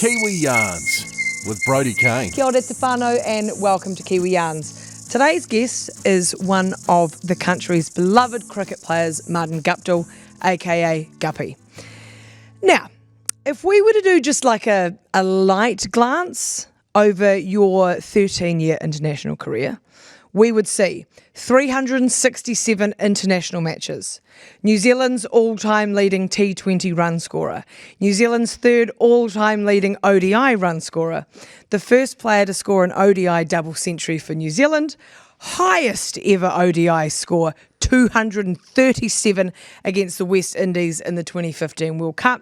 Kiwi Yarns with Brodie Kane. Kia ora te whānau and welcome to Kiwi Yarns. Today's guest is one of the country's beloved cricket players, Martin Guptill, aka Guppy. Now, if we were to do just like a light glance over your 13-year international career, we would see 367 international matches, New Zealand's all-time leading T20 run scorer, New Zealand's third all-time leading ODI run scorer, the first player to score an ODI double century for New Zealand, highest ever ODI score, 237 against the West Indies in the 2015 World Cup,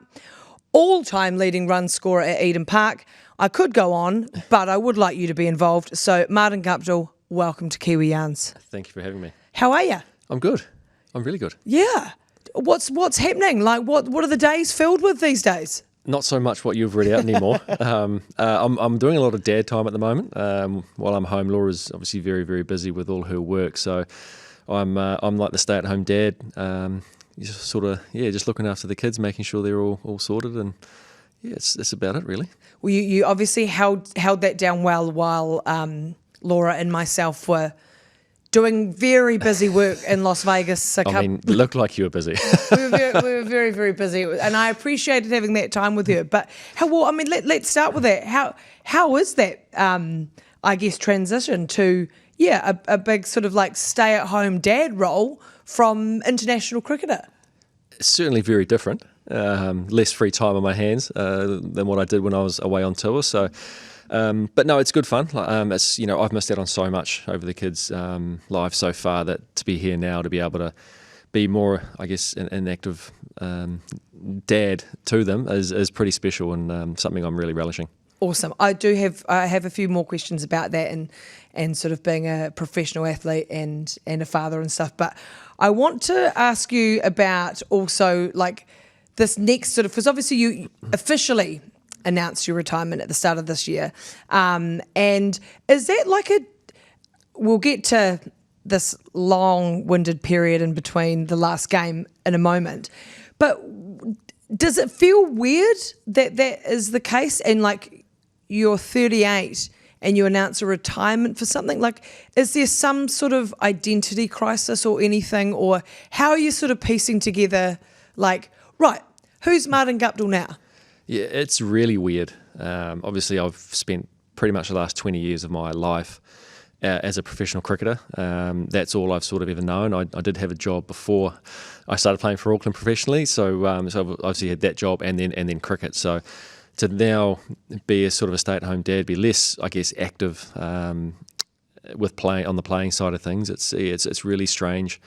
all-time leading run scorer at Eden Park. I could go on, but I would like you to be involved. So, Martin Guptill, welcome to Kiwi Yarns. Thank you for having me. How are you? I'm good. I'm really good. Yeah. What's happening? Like, what are the days filled with these days? Not so much what you've read out anymore. I'm doing a lot of dad time at the moment. While I'm home, Laura's obviously very, very busy with all her work. So I'm like the stay-at-home dad. Just looking after the kids, making sure they're all sorted, and yeah, that's about it really. Well, you obviously held that down well while Laura and myself were doing very busy work in Las Vegas. It looked like you were busy. we were very, very busy, and I appreciated having that time with her. But let's start with that. How is that? I guess transition to a big sort of like stay-at-home dad role from international cricketer. It's certainly very different. Less free time on my hands than what I did when I was away on tour. So. But no, it's good fun. I've missed out on so much over the kids' lives so far that to be here now, to be able to be more, I guess, an active dad to them is pretty special and something I'm really relishing. Awesome. I have a few more questions about that and sort of being a professional athlete and a father and stuff. But I want to ask you about also like this next sort of, because obviously you officially announced your retirement at the start of this year. And is that we'll get to this long-winded period in between the last game in a moment, but does it feel weird that is the case and like you're 38 and you announce a retirement for something? Like, is there some sort of identity crisis or anything, or how are you sort of piecing together like, right, who's Martin Guptill now? Yeah, it's really weird. Obviously, I've spent pretty much the last 20 years of my life as a professional cricketer. That's all I've sort of ever known. I did have a job before I started playing for Auckland professionally, so I've obviously had that job and then cricket. So to now be a sort of a stay-at-home dad, be less, I guess, active with playing on the playing side of things. It's really strange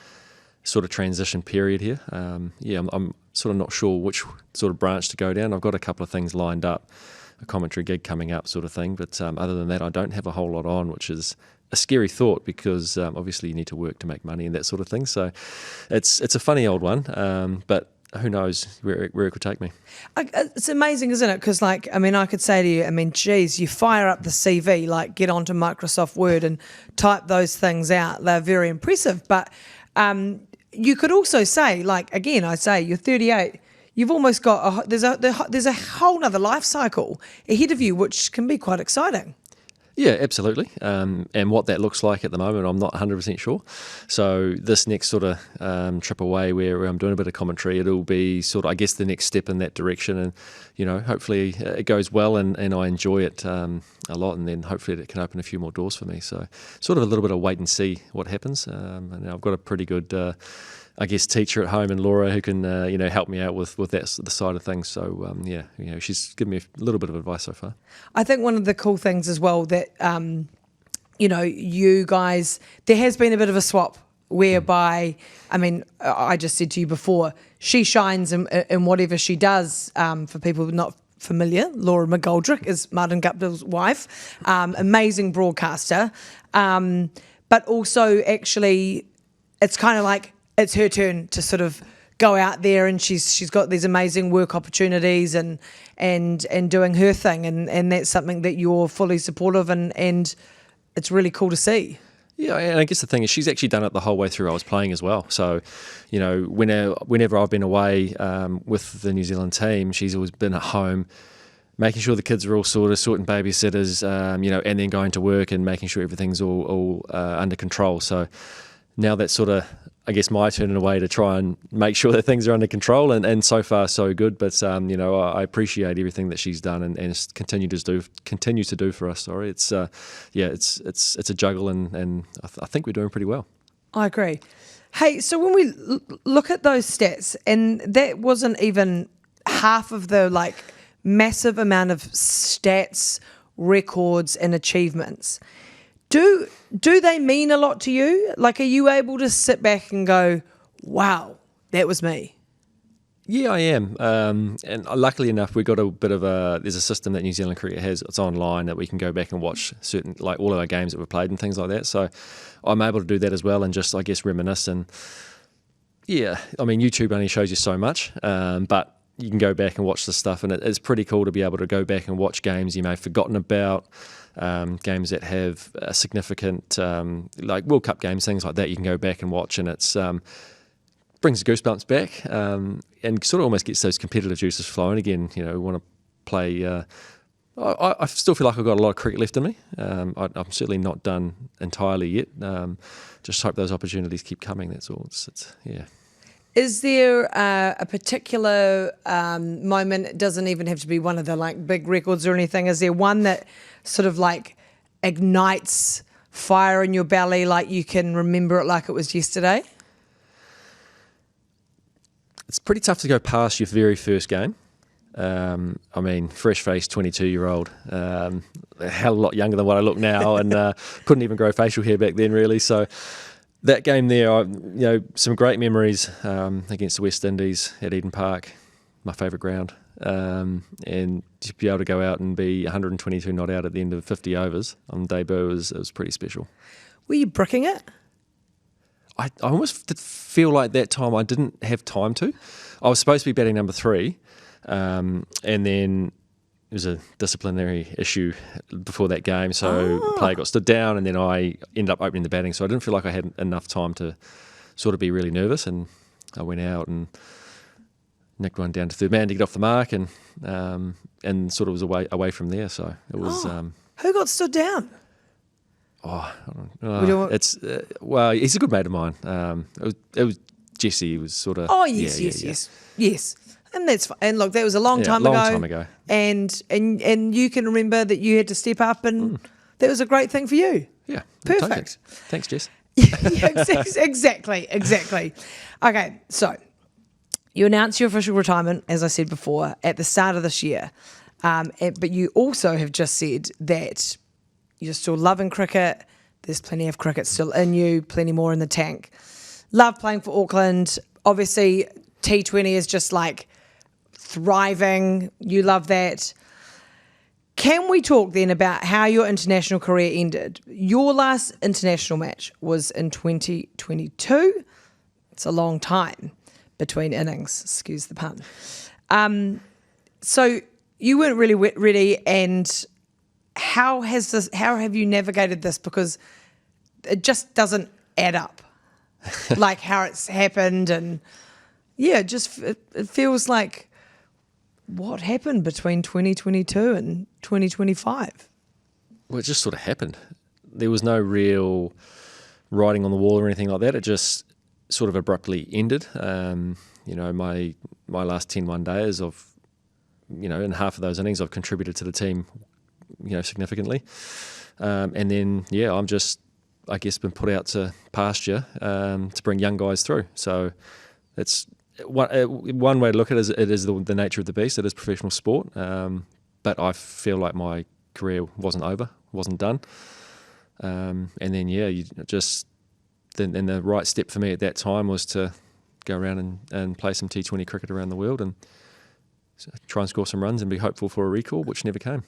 sort of transition period here. I'm sort of not sure which sort of branch to go down. I've got a couple of things lined up, a commentary gig coming up sort of thing, but other than that I don't have a whole lot on, which is a scary thought because obviously you need to work to make money and that sort of thing. So it's a funny old one, but who knows where it could take me. It's amazing, isn't it? Because I could say to you, geez, you fire up the CV, like get onto Microsoft Word and type those things out. They're very impressive, but you could also say, like, again, I say you're 38. You've almost got there's a whole nother life cycle ahead of you, which can be quite exciting. Yeah, absolutely. And what that looks like at the moment, I'm not 100% sure. So this next sort of trip away where I'm doing a bit of commentary, it'll be sort of, I guess, the next step in that direction. And, hopefully it goes well and I enjoy it a lot. And then hopefully it can open a few more doors for me. So sort of a little bit of wait and see what happens. And I've got a pretty good teacher at home, and Laura, who can help me out with the side of things. So she's given me a little bit of advice so far. I think one of the cool things as well that you guys, there has been a bit of a swap whereby, I just said to you before, she shines in whatever she does. For people not familiar, Laura McGoldrick is Martin Guptill's wife, amazing broadcaster, but also actually it's kind of like it's her turn to sort of go out there, and she's got these amazing work opportunities and doing her thing, and that's something that you're fully supportive and it's really cool to see. Yeah, and I guess the thing is she's actually done it the whole way through I was playing as well. So, whenever I've been away with the New Zealand team, she's always been at home making sure the kids are all sorted, sorting babysitters, and then going to work and making sure everything's all under control. So now that's sort of, I guess, my turn in a way to try and make sure that things are under control, and so far so good. But I appreciate everything that she's done and continues to do for us. Sorry, it's a juggle, and I think we're doing pretty well. I agree. Hey, so when we look at those stats, and that wasn't even half of the massive amount of stats, records, and achievements. Do they mean a lot to you? Are you able to sit back and go, wow, that was me? Yeah, I am. And luckily enough, we've got there's a system that New Zealand Cricket has. It's online that we can go back and watch certain, all of our games that we've played and things like that. So I'm able to do that as well and just, I guess, reminisce. And yeah, I mean, YouTube only shows you so much, but you can go back and watch the stuff, and it's pretty cool to be able to go back and watch games you may have forgotten about. Games that have a significant, World Cup games, things like that, you can go back and watch, and it's brings the goosebumps back, and sort of almost gets those competitive juices flowing again. We want to play. I still feel like I've got a lot of cricket left in me. I'm certainly not done entirely yet. Just hope those opportunities keep coming. That's all. Yeah. Is there a particular moment? It doesn't even have to be one of the big records or anything. Is there one that sort of ignites fire in your belly, you can remember it like it was yesterday? It's pretty tough to go past your very first game. I mean, fresh-faced 22-year-old, a hell of a lot younger than what I look now, and couldn't even grow facial hair back then, really. So that game there, some great memories against the West Indies at Eden Park, my favourite ground. And to be able to go out and be 122 not out at the end of 50 overs on the debut, it was pretty special. Were you bricking it? I almost feel like that time I didn't have time to. I was supposed to be batting number 3, and then there was a disciplinary issue before that game, so the player got stood down, and then I ended up opening the batting, so I didn't feel like I had enough time to sort of be really nervous, and I went out and nicked one down to third man to get off the mark, and sort of was away from there. So it was. Who got stood down? Well, he's a good mate of mine. It was Jesse. He was sort of. Oh yes, and that's fine. And look, that was a long time ago. And you can remember that you had to step up, and that was a great thing for you. Yeah, perfect. Thanks, Jess. Exactly. Okay, so you announced your official retirement, as I said before, at the start of this year. But you also have just said that you're still loving cricket. There's plenty of cricket still in you, plenty more in the tank. Love playing for Auckland. Obviously, T20 is just thriving. You love that. Can we talk then about how your international career ended? Your last international match was in 2022. It's a long time between innings, excuse the pun. So you weren't really ready, and how have you navigated this? Because it just doesn't add up, how it's happened, and it feels like what happened between 2022 and 2025. Well, it just sort of happened. There was no real writing on the wall or anything like that. It just sort of abruptly ended. My last 10 one-dayers, in half of those innings, I've contributed to the team, significantly. And then, I'm just, I guess, been put out to pasture to bring young guys through. So it's one way to look at it is the nature of the beast. It is professional sport. But I feel like my career wasn't over, wasn't done. And then, then the right step for me at that time was to go around and play some T20 cricket around the world and try and score some runs and be hopeful for a recall, which never came.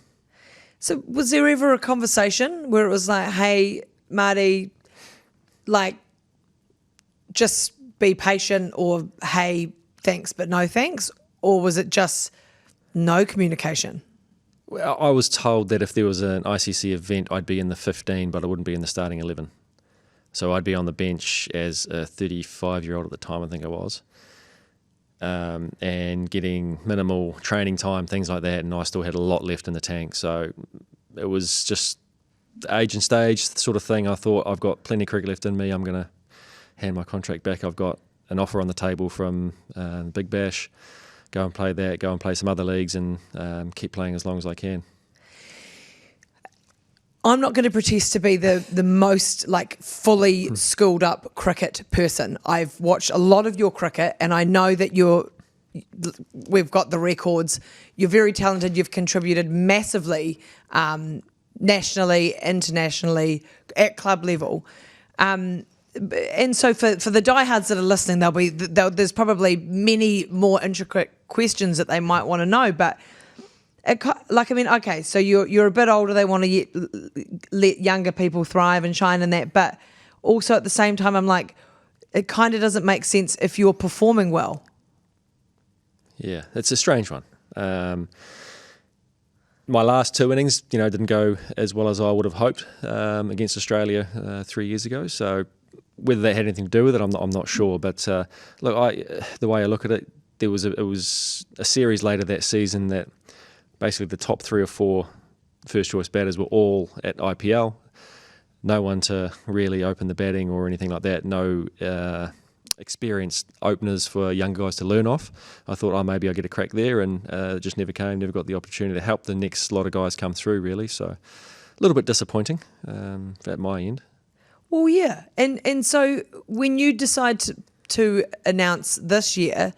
So was there ever a conversation where it was like, hey, Marty, just be patient, or hey, thanks, but no thanks? Or was it just no communication? Well, I was told that if there was an ICC event, I'd be in the 15, but I wouldn't be in the starting 11. So I'd be on the bench as a 35-year-old at the time, I think I was. and getting minimal training time, things like that, and I still had a lot left in the tank. So it was just age and stage sort of thing. I thought, I've got plenty of cricket left in me. I'm going to hand my contract back. I've got an offer on the table from Big Bash. Go and play that, go and play some other leagues, and keep playing as long as I can. I'm not going to protest to be the most fully schooled up cricket person. I've watched a lot of your cricket, and I know that we've got the records. You're very talented. You've contributed massively, nationally, internationally, at club level. And so for the diehards that are listening, there's probably many more intricate questions that they might want to know, but. Okay, so you're a bit older. They want to let younger people thrive and shine in that, but also at the same time, I'm like, it kind of doesn't make sense if you're performing well. Yeah, it's a strange one. My last 2 innings, didn't go as well as I would have hoped against Australia 3 years ago. So whether that had anything to do with it, I'm not sure. But look, the way I look at it, it was a series later that season that. Basically, the top 3 or 4 first-choice batters were all at IPL. No one to really open the batting or anything like that. No experienced openers for young guys to learn off. I thought, maybe I'll get a crack there, and it just never came. Never got the opportunity to help the next lot of guys come through, really. So a little bit disappointing at my end. Well, yeah. And so when you decide to announce this year,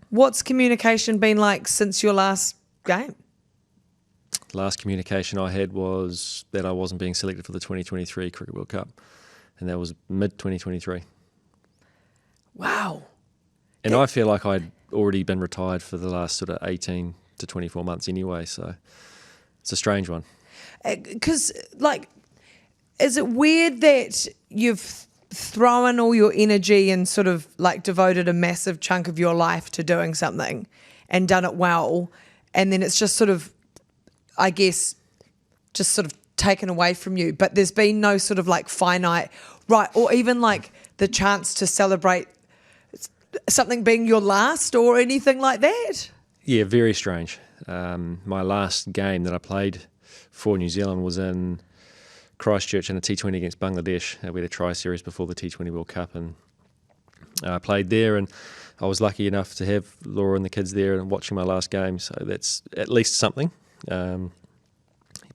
what's communication been like since your last game? Last communication I had was that I wasn't being selected for the 2023 Cricket World Cup, and that was mid-2023. Wow. And I feel like I'd already been retired for the last sort of 18 to 24 months anyway, so it's a strange one. Because, is it weird that you've thrown all your energy and sort of devoted a massive chunk of your life to doing something and done it well, and then it's just sort of, I guess, just sort of taken away from you, but there's been no sort of finite, right, or even the chance to celebrate something being your last or anything like that? Yeah, very strange. My last game that I played for New Zealand was in Christchurch in a T20 against Bangladesh. We had a tri-series before the T20 World Cup, and I played there, and I was lucky enough to have Laura and the kids there and watching my last game, so that's at least something.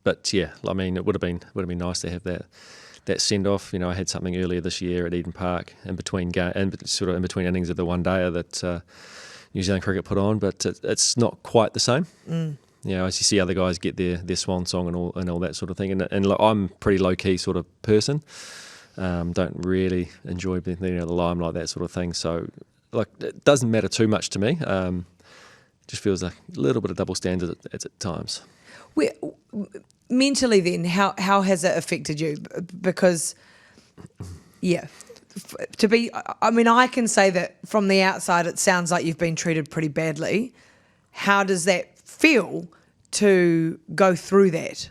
But yeah, I mean, it would have been nice to have that send off. I had something earlier this year at Eden Park in between innings of the one dayer that New Zealand Cricket put on, but it's not quite the same. As you see other guys get their swan song and all that sort of thing, and I'm a pretty low key sort of person. Don't really enjoy being the limelight, that sort of thing. So it doesn't matter too much to me. Just feels like a little bit of double standard at times. Mentally then, how has it affected you? Because, I can say that from the outside it sounds like you've been treated pretty badly. How does that feel to go through that?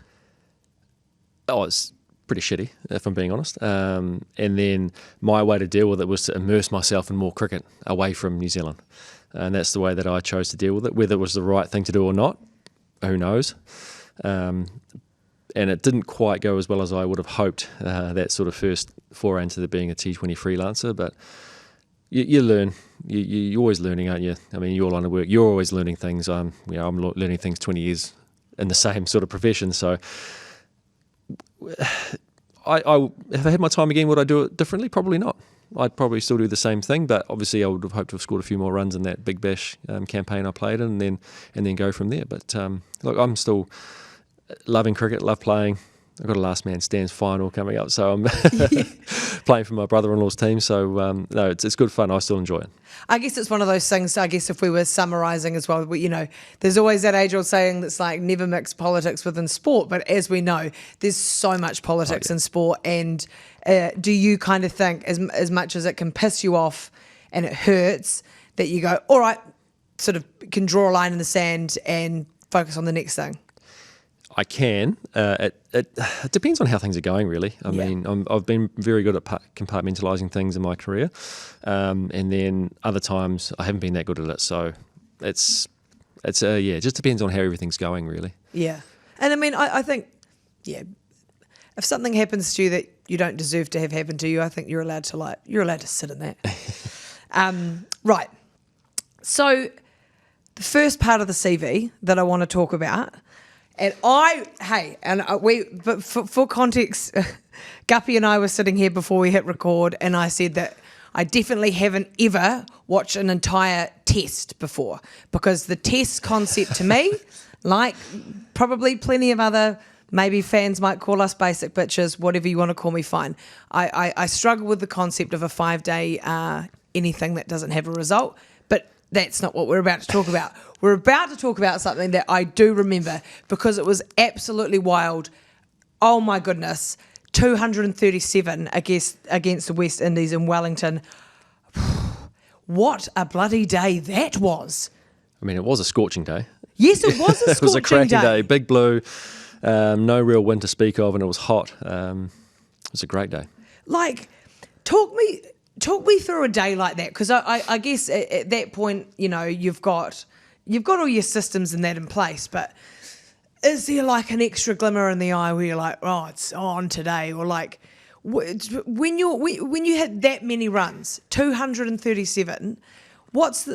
Oh, it's pretty shitty, if I'm being honest. And then my way to deal with it was to immerse myself in more cricket away from New Zealand. And that's the way that I chose to deal with it. Whether it was the right thing to do or not, who knows? And it didn't quite go as well as I would have hoped, that sort of first foray into being a T20 freelancer. But you learn. You're always learning, aren't you? I mean, your line of work, you're always learning things. I'm learning things 20 years in the same sort of profession. So if I had my time again, would I do it differently? Probably not. I'd probably still do the same thing, but obviously I would have hoped to have scored a few more runs in that Big Bash campaign I played in, and then go from there. But look, I'm still loving cricket, love playing. I've got a last man stands final coming up, so I'm playing for my brother-in-law's team. So no, it's good fun. I still enjoy it. I guess it's one of those things. I guess if we were summarising as well, there's always that age-old saying that's never mix politics within sport. But as we know, there's so much politics in sport. And do you kind of think, as much as it can piss you off and it hurts, that you go, all right, sort of can draw a line in the sand and focus on the next thing? I can. It depends on how things are going, really. I mean, I've been very good at compartmentalising things in my career, and then other times I haven't been that good at it. So it just depends on how everything's going, really. Yeah. And I mean, I think, if something happens to you that you don't deserve to have happen to you, I think you're allowed to sit in that. Right. So the first part of the CV that I want to talk about, but for context, Guppy and I were sitting here before we hit record, and I said that I definitely haven't ever watched an entire test before, because the test concept to me, like probably plenty of other, maybe fans might call us basic bitches, whatever you want to call me, fine. I struggle with the concept of a 5-day anything that doesn't have a result, but that's not what we're about to talk about. We're about to talk about something that I do remember because it was absolutely wild. Oh my goodness, 237 against the West Indies in Wellington. What a bloody day that was. I mean, it was a scorching day. Yes, it was a scorching day. It was a cracking day. Big blue, no real wind to speak of, and it was hot. It was a great day. Like, talk me through a day like that, because I guess at that point, you've got all your systems and that in place, but is there like an extra glimmer in the eye where you're like, oh, it's on today, or like when you hit that many runs, 237, what's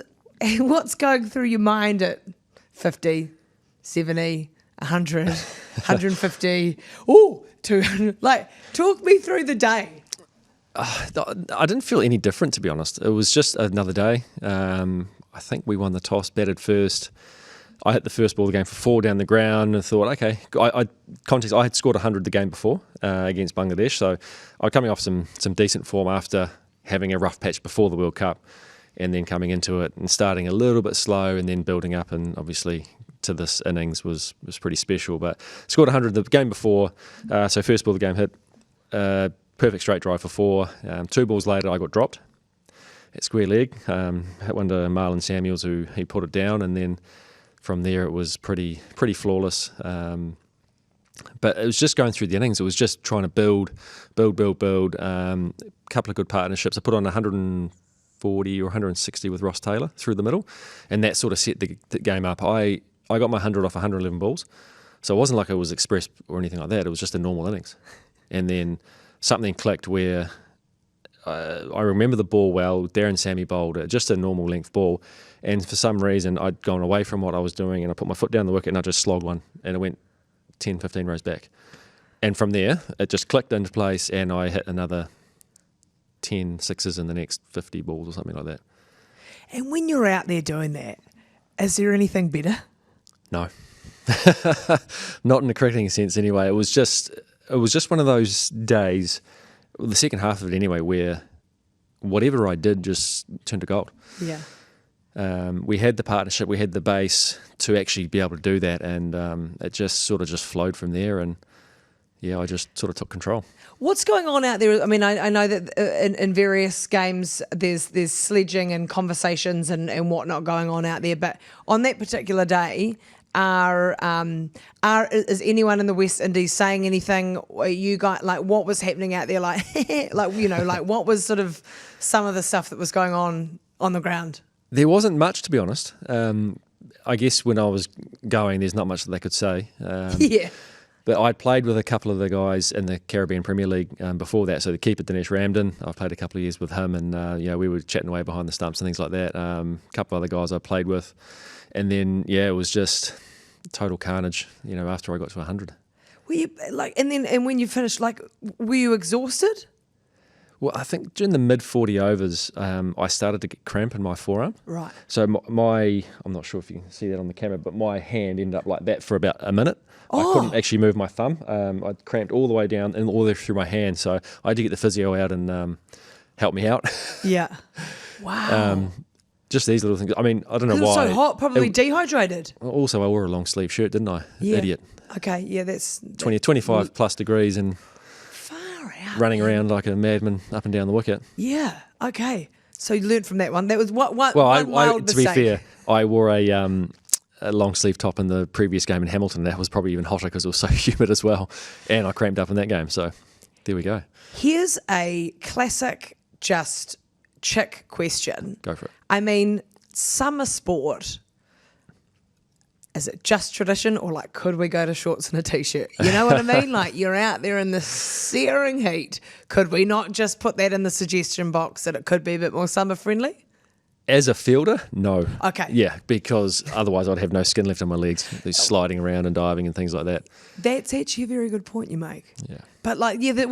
going through your mind at 50, 70, 100, 150, 200? Like, talk me through the day. I didn't feel any different, to be honest. It was just another day. I think we won the toss, batted first. I hit the first ball of the game for 4 down the ground and thought, okay. I had scored 100 the game before against Bangladesh, so I was coming off some decent form after having a rough patch before the World Cup, and then coming into it and starting a little bit slow and then building up, and obviously to this innings was pretty special. But scored 100 the game before, so first ball of the game hit, perfect straight drive for 4. 2 balls later, I got dropped at square leg. Hit one to Marlon Samuels, who he put it down, and then from there it was pretty flawless. But it was just going through the innings. It was just trying to build. A couple of good partnerships. I put on 140 or 160 with Ross Taylor through the middle, and that sort of set the game up. I got my 100 off 111 balls, so it wasn't like it was express or anything like that. It was just a normal innings, and then something clicked where I remember the ball well. Darren Sammy bowled it, just a normal length ball, and for some reason I'd gone away from what I was doing, and I put my foot down the wicket and I just slogged one, and it went 10, 15 rows back. And from there, it just clicked into place, and I hit another 10 sixes in the next 50 balls or something like that. And when you're out there doing that, is there anything better? No. Not in the cricketing sense anyway. It was just one of those days, the second half of it anyway, where whatever I did just turned to gold. Yeah. We had the partnership, we had the base to actually be able to do that, and it just sort of just flowed from there, and I just sort of took control. What's going on out there? I mean, I know that in various games there's sledging and conversations and whatnot going on out there, but on that particular day, is anyone in the West Indies saying anything? You guys, like, what was happening out there? Like, like what was sort of some of the stuff that was going on the ground? There wasn't much, to be honest. I guess when I was going, there's not much that they could say. Yeah. But I'd played with a couple of the guys in the Caribbean Premier League before that. So the keeper, Dinesh Ramden, I've played a couple of years with him, and we were chatting away behind the stumps and things like that. A couple of other guys I played with. And then, it was just total carnage, after I got to 100. Were you, and when you finished, were you exhausted? Well, I think during the mid-40 overs, I started to get cramp in my forearm. Right. So I'm not sure if you can see that on the camera, but my hand ended up like that for about a minute. I couldn't actually move my thumb. I cramped all the way down and all the way through my hand. So I had to get the physio out and help me out. Yeah. Wow. Just these little things. I mean, I don't know why. It was so hot, probably dehydrated. Also, I wore a long sleeve shirt, didn't I? Yeah. Idiot. Okay, yeah, that's... 25 plus degrees and far out, running around like a madman up and down the wicket. Yeah, okay. So you learned from that one. That was one to be mistake. fair, I wore a a long sleeve top in the previous game in Hamilton. That was probably even hotter because it was so humid as well. And I cramped up in that game. So there we go. Here's a classic just chick question. Go for it. I mean, summer sport, is it just tradition or like could we go to shorts and a t-shirt? You know what I mean? Like you're out there in the searing heat. Could we not just put that in the suggestion box that it could be a bit more summer friendly? As a fielder, no. Okay. Yeah, because otherwise I'd have no skin left on my legs. They're sliding around and diving and things like that. That's actually a very good point you make. Yeah. But like, yeah, there's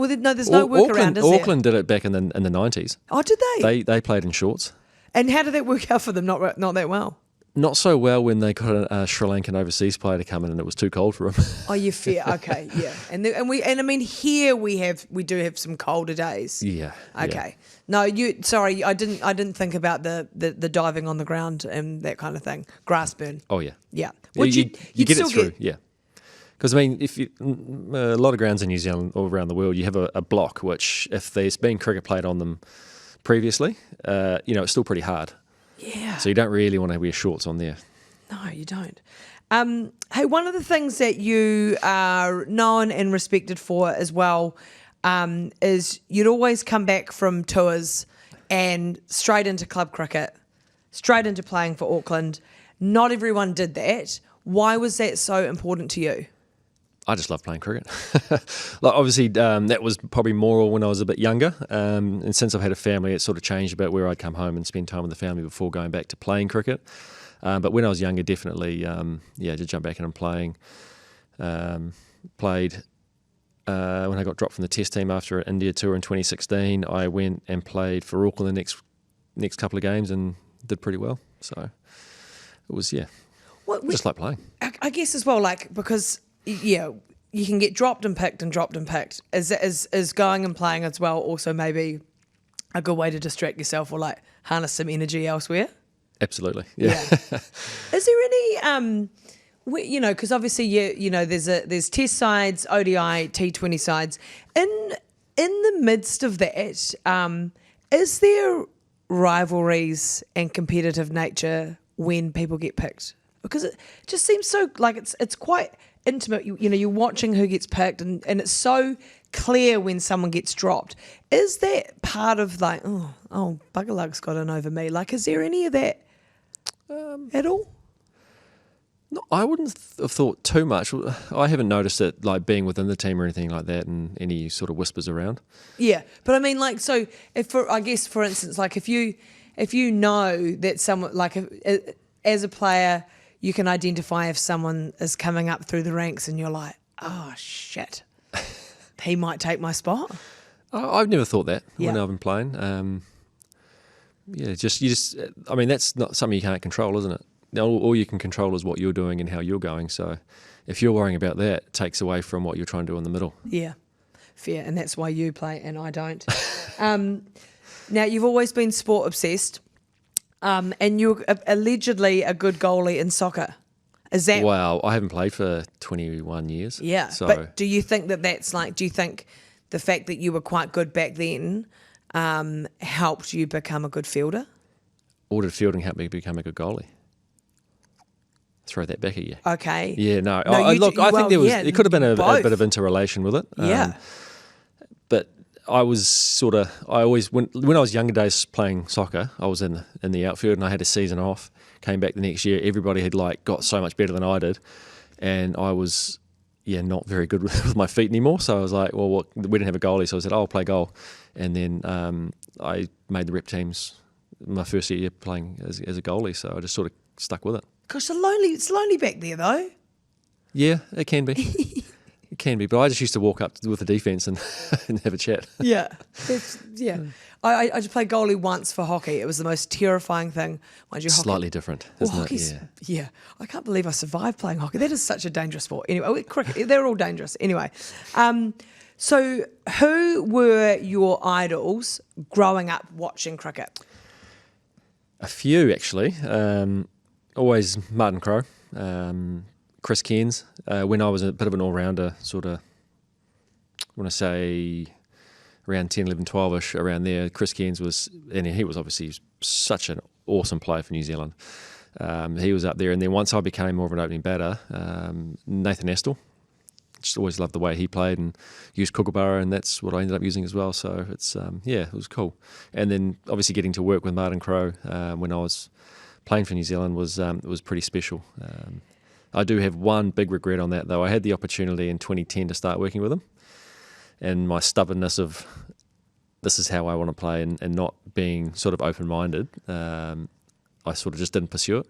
no workaround, is there? Auckland did it back in the 90s. Oh, did they? They played in shorts. And how did that work out for them? Not that well. Not so well when they got a Sri Lankan overseas player to come in and it was too cold for him. Oh, you're fair. Okay, yeah. And I mean here we do have some colder days. Yeah. Okay. No, sorry, I didn't think about the diving on the ground and that kind of thing. Grass burn. Oh yeah. Yeah. You get it still through. Yeah. Because I mean, a lot of grounds in New Zealand or around the world, you have a block which, if there's been cricket played on them previously, it's still pretty hard. Yeah. So you don't really want to wear shorts on there. No, you don't. Hey, one of the things that you are known and respected for as well is you'd always come back from tours and straight into club cricket, straight into playing for Auckland. Not everyone did that. Why was that so important to you? I just love playing cricket. Like obviously, that was probably more when I was a bit younger. And since I've had a family, it's sort of changed about where I'd come home and spend time with the family before going back to playing cricket. But when I was younger, definitely, to jump back in and playing. Played when I got dropped from the Test team after an India tour in 2016. I went and played for Auckland the next couple of games and did pretty well. So it was just like playing. I guess as well, like because. Yeah, you can get dropped and picked. Is going and playing as well also maybe a good way to distract yourself or like harness some energy elsewhere? Absolutely, yeah. Is there any, because obviously there's Test sides, ODI, T20 sides. In the midst of that, is there rivalries and competitive nature when people get picked? Because it just seems so like it's quite intimate. You're watching who gets picked, and it's so clear when someone gets dropped. Is that part of like, oh, Buggerlug's got in over me? Like, is there any of that at all? No, I wouldn't have thought too much. I haven't noticed it like being within the team or anything like that, and any sort of whispers around. Yeah, but I mean, like, so for instance, like if you know that someone like as a player. You can identify if someone is coming up through the ranks and you're like, oh, shit, he might take my spot. I've never thought that Yeah. when I've been playing. I mean, that's not something you can't control, isn't it? All you can control is what you're doing and how you're going. So if you're worrying about that, it takes away from what you're trying to do in the middle. Yeah, fair. And that's why you play and I don't. Now, you've always been sport obsessed. And you're allegedly a good goalie in soccer. Is that... Wow, I haven't played for 21 years. Yeah, so. But do you think that's like... Do you think the fact that you were quite good back then helped you become a good fielder? Or did fielding help me become a good goalie? Throw that back at you. Okay. Yeah, no. I think there was... it could have been a bit of interrelation with it. Yeah. But I was I always, when I was younger days playing soccer, I was in the outfield and I had a season off, came back the next year, everybody had like got so much better than I did, and I was, not very good with my feet anymore, so I was like, well, we didn't have a goalie, so I said, I'll play goal, and then I made the rep teams my first year playing as a goalie, so I just sort of stuck with it. Gosh, it's lonely back there though. Yeah, it can be. It can be, but I just used to walk up with the defence and have a chat. Yeah. I just played goalie once for hockey. It was the most terrifying thing. Slightly different, isn't it? Yeah. I can't believe I survived playing hockey. That is such a dangerous sport. Anyway, cricket, they're all dangerous. Anyway, so who were your idols growing up watching cricket? A few, actually. Always Martin Crowe. Chris Cairns, when I was a bit of an all-rounder, sort of, when I say around 10, 11, 12-ish, around there, Chris Cairns was, and he was obviously such an awesome player for New Zealand. He was up there. And then once I became more of an opening batter, Nathan Astle, just always loved the way he played and used Kookaburra, and that's what I ended up using as well. So it's it was cool. And then obviously getting to work with Martin Crowe when I was playing for New Zealand was pretty special. I do have one big regret on that though. I had the opportunity in 2010 to start working with him, and my stubbornness of this is how I want to play and not being sort of open-minded, I sort of just didn't pursue it,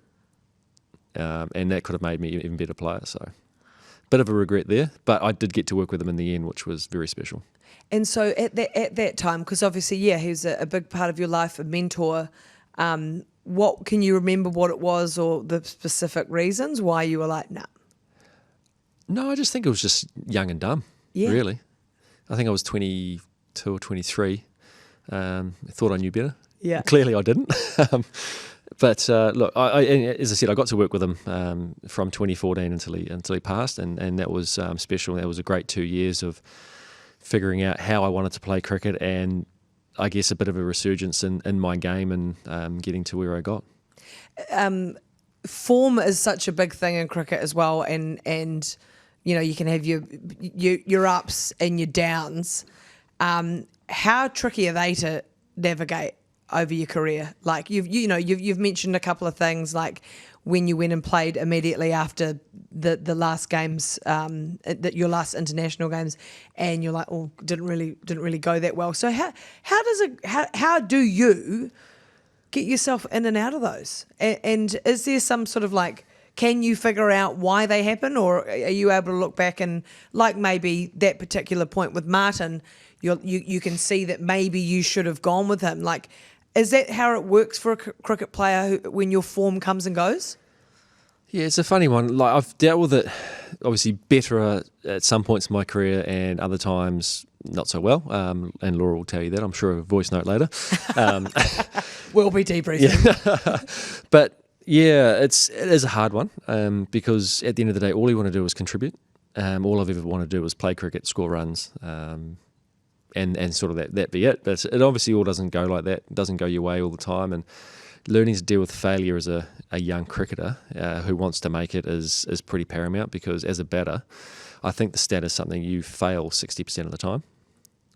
and that could have made me an even better player. So. Bit of a regret there, but I did get to work with him in the end, which was very special. And so at that time, because obviously, he was a big part of your life, a mentor. What can you remember what it was or the specific reasons why you were like, nah? No, I just think it was just young and dumb, really. I think I was 22 or 23. I thought I knew better. Yeah. Clearly I didn't. But look, as I said, I got to work with him from 2014 until he passed, and that was special. That was a great 2 years of figuring out how I wanted to play cricket, and I guess a bit of a resurgence in my game and getting to where I got. Form is such a big thing in cricket as well, and you can have your ups and your downs. How tricky are they to navigate over your career? Like you've mentioned a couple of things, like when you went and played immediately after the last games, your last international games, and you're like, oh, didn't really go that well. So how do you get yourself in and out of those? And is there some sort of like, can you figure out why they happen, or are you able to look back and, like maybe that particular point with Martin, you can see that maybe you should have gone with him? Like, is that how it works for a cricket player when your form comes and goes? Yeah, it's a funny one. Like, I've dealt with it obviously better at some points in my career and other times not so well. And Laura will tell you that, I'm sure, a voice note later. We'll be debriefing. Yeah. But yeah, it is a hard one because at the end of the day, all you want to do is contribute. All I've ever wanted to do is play cricket, score runs, and sort of that be it. But it obviously all doesn't go like that. It doesn't go your way all the time. And learning to deal with failure as a young cricketer who wants to make it is pretty paramount, because as a batter, I think the stat is something you fail 60% of the time,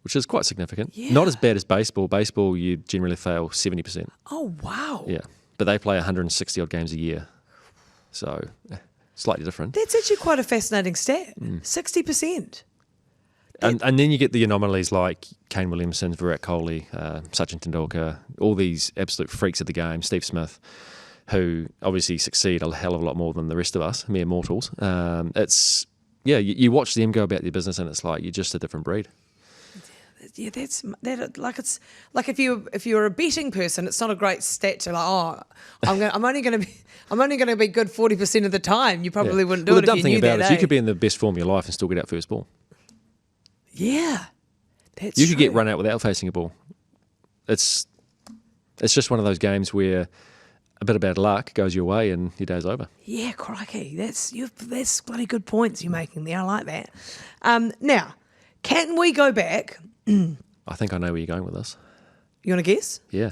which is quite significant. Yeah. Not as bad as baseball. Baseball, you generally fail 70%. Oh, wow. Yeah. But they play 160 odd games a year. So slightly different. That's actually quite a fascinating stat. 60%. And then you get the anomalies like Kane Williamson, Virat Kohli, Sachin Tendulkar, all these absolute freaks of the game, Steve Smith, who obviously succeed a hell of a lot more than the rest of us, mere mortals. You watch them go about their business and it's like you're just a different breed. Yeah, it's like if you're a betting person, it's not a great stat to like, I'm only going to be good 40% of the time. You probably wouldn't do it if you knew that. The dumb thing about it is you could be in the best form of your life and still get out first ball. Yeah, that's you could get run out without facing a ball. It's just one of those games where a bit of bad luck goes your way and your day's over. Yeah, crikey, that's bloody good points you're making there. I like that. Now, can we go back? I think I know where you're going with this. You want to guess? Yeah.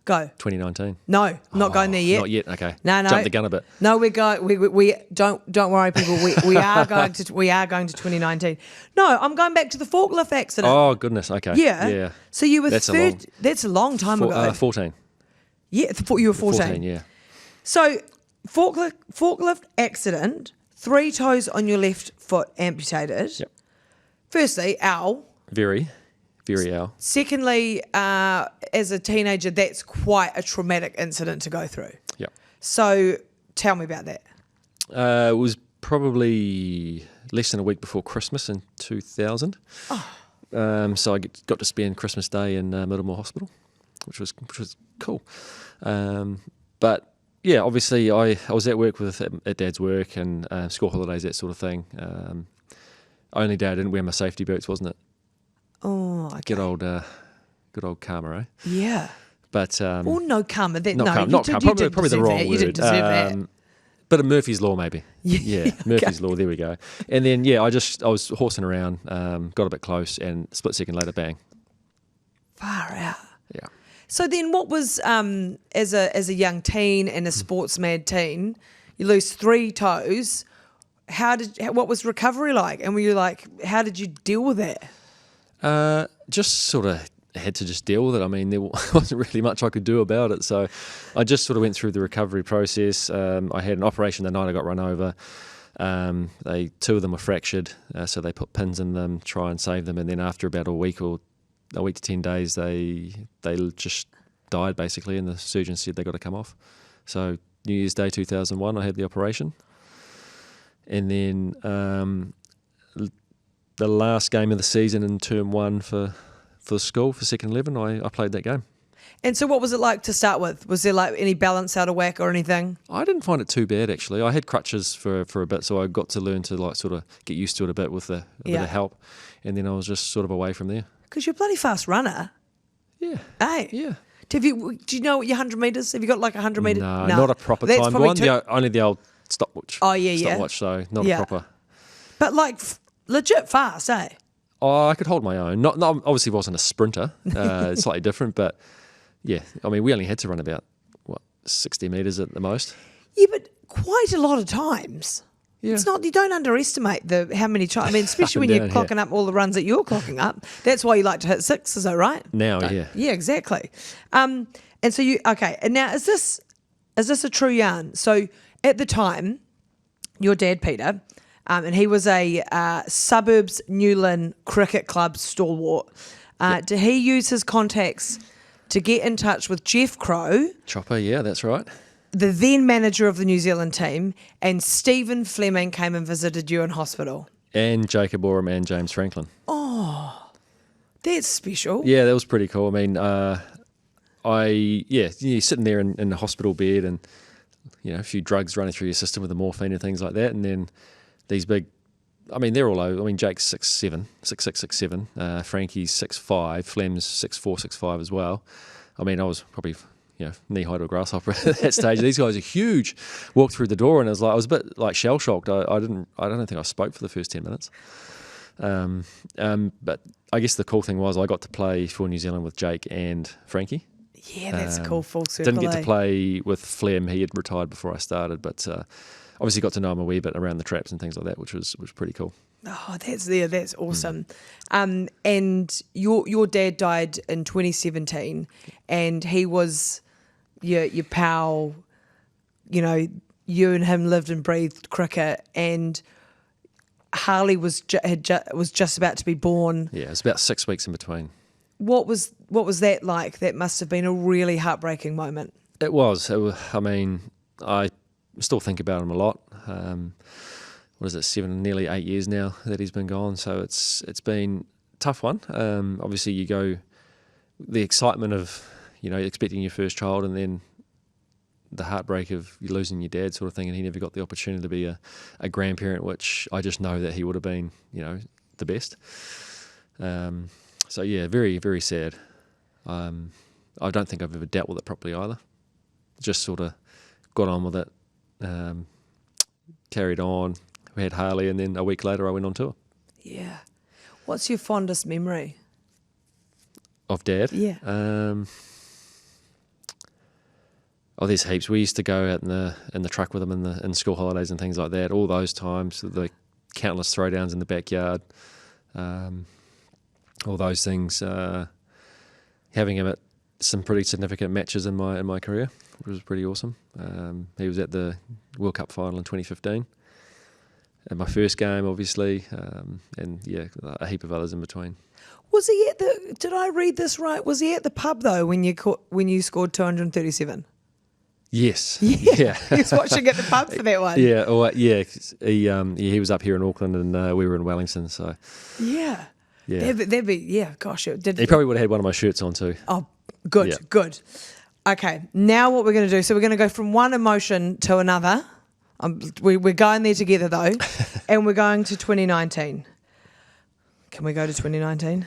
Go. 2019. No, I'm not going there yet. Not yet. Okay. No. Jump the gun a bit. No, we're going. We don't worry, people. We are going to 2019. No, I'm going back to the forklift accident. Oh goodness. Okay. Yeah. So you were that's That's a long time ago. 14. Yeah, you were 14. 14. Yeah. So forklift accident. 3 toes on your left foot amputated. Yep. Firstly, ow. Very ow. Secondly, as a teenager, that's quite a traumatic incident to go through. Yep. So tell me about that. It was probably less than a week before Christmas in 2000. Oh. So I got to spend Christmas Day in Middlemore Hospital, which was cool. But yeah, obviously I was at work at Dad's work and school holidays, that sort of thing. Only day I didn't wear my safety boots, wasn't it? Oh, okay. Good old karma, eh? Yeah. But no karma. Not karma. Probably the wrong word. You didn't deserve that. But a Murphy's Law, maybe. Yeah, Murphy's Okay. Law. There we go. And then I was horsing around, got a bit close, and split second later, bang. Far out. Yeah. So then what was, as a young teen and a sports mad teen, you lose 3 toes. What was recovery like? And were you like, how did you deal with that? Just sort of had to just deal with it. I mean, there wasn't really much I could do about it. So I just sort of went through the recovery process. I had an operation the night I got run over. 2 of them were fractured, so they put pins in them, try and save them. And then after about a week to 10 days, they just died basically, and the surgeon said they got to come off. So New Year's Day 2001, I had the operation. And then the last game of the season in term 1 for the school, for second 11, I played that game. And so what was it like to start with? Was there like any balance out of whack or anything? I didn't find it too bad, actually. I had crutches for a bit, so I got to learn to like sort of get used to it a bit with a bit of help. And then I was just sort of away from there. Because you're a bloody fast runner. Yeah. Hey. Yeah. Do you know what your 100 metres? Have you got like 100 metres? No, not a proper That's time probably one. Only the old stopwatch. Oh, yeah. Stopwatch, so not a proper. But like legit fast, eh? Oh, I could hold my own. Not obviously wasn't a sprinter. It's slightly different, but yeah. I mean, we only had to run about 60 metres at the most. Yeah, but quite a lot of times. Yeah. It's not. You don't underestimate how many times. I mean, especially when you're clocking up all the runs that you're clocking up. That's why you like to hit 6, is that right? Now, yeah. Yeah, exactly. And so and now is this a true yarn? So at the time, your dad Peter. And he was a suburbs Newland cricket club stalwart. Did he use his contacts to get in touch with Jeff Crow? Chopper, yeah, that's right. The then manager of the New Zealand team, and Stephen Fleming came and visited you in hospital. And Jacob Oram and James Franklin. Oh, that's special. Yeah, that was pretty cool. I mean, you're sitting there in the hospital bed and, a few drugs running through your system with the morphine and things like that. And then these big, I mean, they're all over. I mean, Jake's 6'7", 6'6", 6'7". Frankie's 6'5", Flem's 6'4", 6'5" as well. I mean, I was probably, knee high to a grasshopper at that stage. These guys are huge. Walked through the door and I was a bit like shell shocked. I don't think I spoke for the first 10 minutes. But I guess the cool thing was I got to play for New Zealand with Jake and Frankie. Yeah, that's cool. Full circle. Didn't get to play with Flem. He had retired before I started, but obviously got to know him a wee bit around the traps and things like that, which was pretty cool. Oh, that's awesome. And your dad died in 2017, and he was your pal. You and him lived and breathed cricket, and Harley was just about to be born. Yeah, it was about 6 weeks in between. What was that like? That must have been a really heartbreaking moment. It was. I mean, I still think about him a lot. What is it, nearly 8 years now that he's been gone. So it's been a tough one. Obviously, you go the excitement of expecting your first child, and then the heartbreak of you losing your dad, sort of thing. And he never got the opportunity to be a grandparent, which I just know that he would have been, the best. So yeah, very, very sad. I don't think I've ever dealt with it properly either. Just sort of got on with it, carried on. We had Harley, and then a week later I went on tour. Yeah. What's your fondest memory of Dad? Yeah. There's heaps. We used to go out in the truck with him in school holidays and things like that. All those times, the countless throwdowns in the backyard. All those things, having him at some pretty significant matches in my career, which was pretty awesome. He was at the World Cup final in 2015, at my first game, obviously, and yeah, a heap of others in between. Was he at the? Did I read this right? Was he at the pub though when you scored 237? Yes. Yeah. He was watching at the pub for that one. Yeah. He was up here in Auckland, and we were in Wellington. So. Yeah. Yeah. That'd be yeah. Gosh, it did. He probably would have had one of my shirts on too. Oh, good, yeah. Good. Okay, now what we're going to do? So we're going to go from one emotion to another. We're going there together though, and we're going to 2019. Can we go to 2019?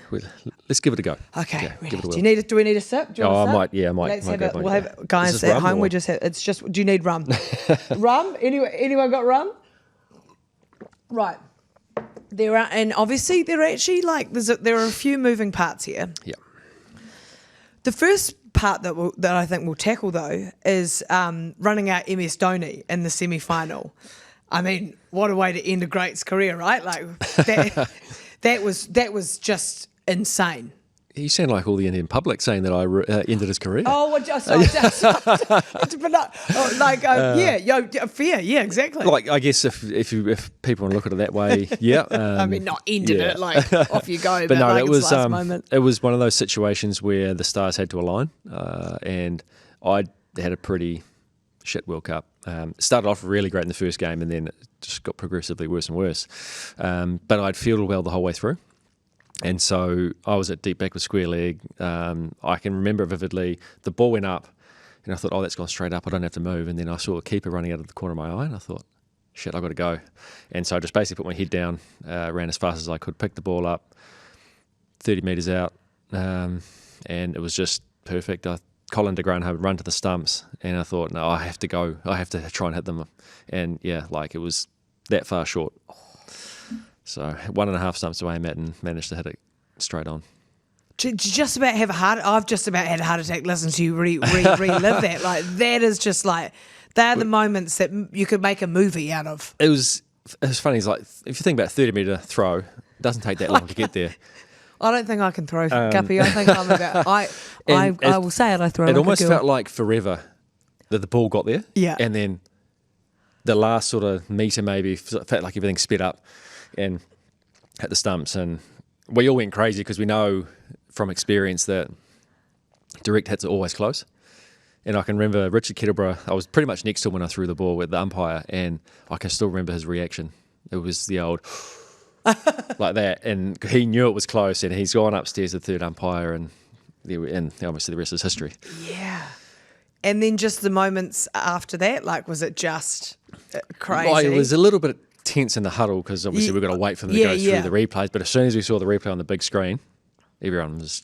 Let's give it a go. Okay. Yeah, give it a whirl. Do we need a sip? Do you want a sip? I might. Yeah, I might. Let's might have it. go, We'll have guys at home. We just have. It's just. Do you need rum? Rum? Anyone got rum? Right. There are, and obviously there are actually there are a few moving parts here. Yeah. The first part that I think we'll tackle though is running out MS Dhoni in the semi-final. I mean, what a way to end a great's career, right? Like that was just insane. You sound like all the Indian public saying that I ended his career. Oh, fair, yeah, exactly. Like, I guess if people want to look at it that way, yeah. I mean, not ended it, like off you go. But no, like it was last moment. It was one of those situations where the stars had to align, and I had a pretty shit World Cup. Started off really great in the first game, and then it just got progressively worse and worse. But I'd fielded well the whole way through. And so I was at deep back with square leg. I can remember vividly, the ball went up and I thought, oh, that's gone straight up. I don't have to move. And then I saw a keeper running out of the corner of my eye and I thought, shit, I've got to go. And so I just basically put my head down, ran as fast as I could, picked the ball up, 30 metres out, and it was just perfect. Colin de Graan had run to the stumps and I thought, no, I have to go. I have to try and hit them. And yeah, like it was that far short. So 1.5 stumps away, Matt, and managed to hit it straight on. I've just about had a heart attack listening to you relive that. Like that is just like they're the moments that you could make a movie out of. It was funny. It's like if you think about a 30-metre throw, it doesn't take that long to get there. I don't think I can throw Guppy. I think I'm about. I will say it. I throw. It like almost a girl. felt like forever that the ball got there. Yeah, and then the last sort of metre maybe felt like everything sped up and hit the stumps, and we all went crazy because we know from experience that direct hits are always close. And I can remember Richard Kettleborough, I was pretty much next to him when I threw the ball with the umpire, and I can still remember his reaction. It was the old like that, and he knew it was close, and he's gone upstairs to the third umpire, and obviously the rest is history. Yeah. And then just the moments after that, like, was it just crazy? Well, it was a little bit tense in the huddle because obviously we've got to wait for them to go through the replays. But as soon as we saw the replay on the big screen, everyone was